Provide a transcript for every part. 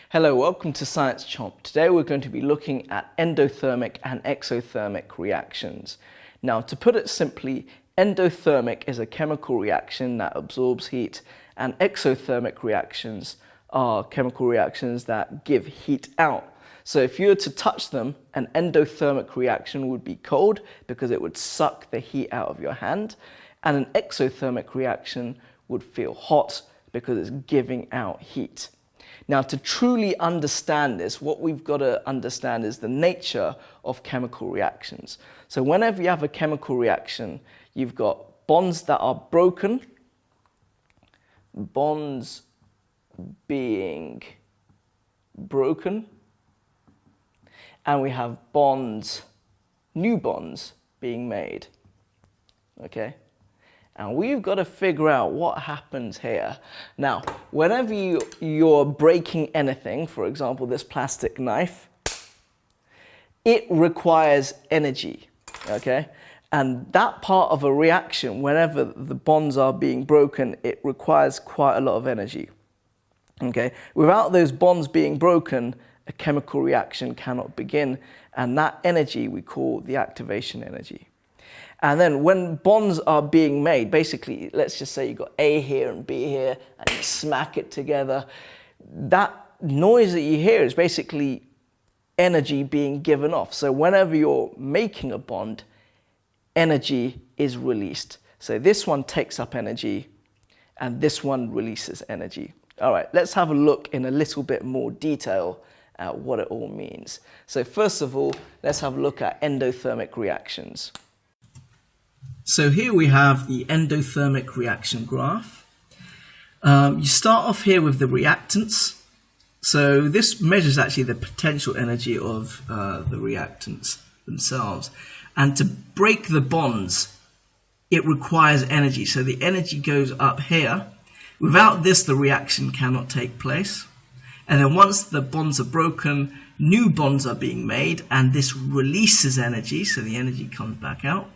Hello, welcome to Science Chomp. Today we're going to be looking at endothermic and exothermic reactions. Now, to put it simply, endothermic is a chemical reaction that absorbs heat, and exothermic reactions are chemical reactions that give heat out. So if you were to touch them, an endothermic reaction would be cold because it would suck the heat out of your hand, and an exothermic reaction would feel hot because it's giving out heat. Now, to truly understand this, what we've got to understand is the nature of chemical reactions. So whenever you have a chemical reaction, you've got bonds that are broken, bonds being broken, and we have bonds, new bonds being made, okay? And we've got to figure out what happens here. Now, whenever you're breaking anything, for example, this plastic knife, it requires energy, okay? And that part of a reaction, whenever the bonds are being broken, it requires quite a lot of energy, okay? Without those bonds being broken, a chemical reaction cannot begin, and that energy we call the activation energy. And then when bonds are being made, basically, let's just say you've got A here and B here, and you smack it together, that noise that you hear is basically energy being given off. So whenever you're making a bond, energy is released. So this one takes up energy, and this one releases energy. All right, let's have a look in a little bit more detail at what it all means. So first of all, let's have a look at endothermic reactions. So here we have the endothermic reaction graph. You start off here with the reactants. So this measures actually the potential energy of the reactants themselves. And to break the bonds, it requires energy. So the energy goes up here. Without this, the reaction cannot take place. And then once the bonds are broken, new bonds are being made, and this releases energy, so the energy comes back out.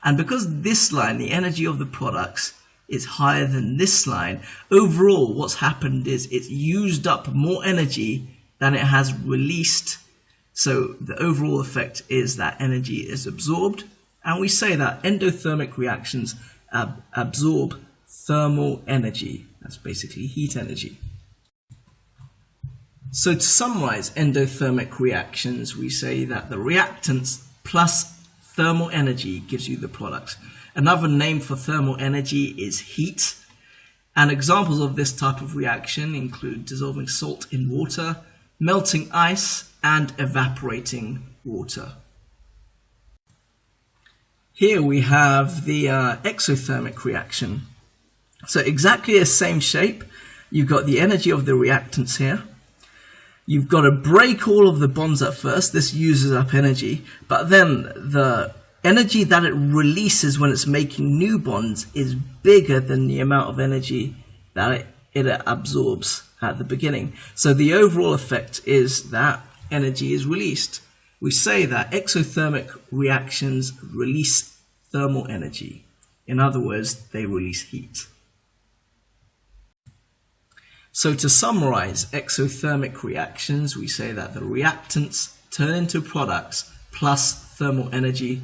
And because this line, the energy of the products, is higher than this line, overall what's happened is it's used up more energy than it has released. So the overall effect is that energy is absorbed, and we say that endothermic reactions absorb thermal energy. That's basically heat energy. So to summarize endothermic reactions, we say that the reactants plus thermal energy gives you the products. Another name for thermal energy is heat. And examples of this type of reaction include dissolving salt in water, melting ice, and evaporating water. Here we have the exothermic reaction. So exactly the same shape. You've got the energy of the reactants here. You've got to break all of the bonds at first. This uses up energy, but then the energy that it releases when it's making new bonds is bigger than the amount of energy that it absorbs at the beginning. So the overall effect is that energy is released. We say that exothermic reactions release thermal energy. In other words, they release heat. So to summarize exothermic reactions, we say that the reactants turn into products plus thermal energy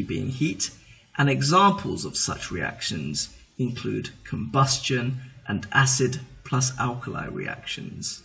being heat, and examples of such reactions include combustion and acid plus alkali reactions.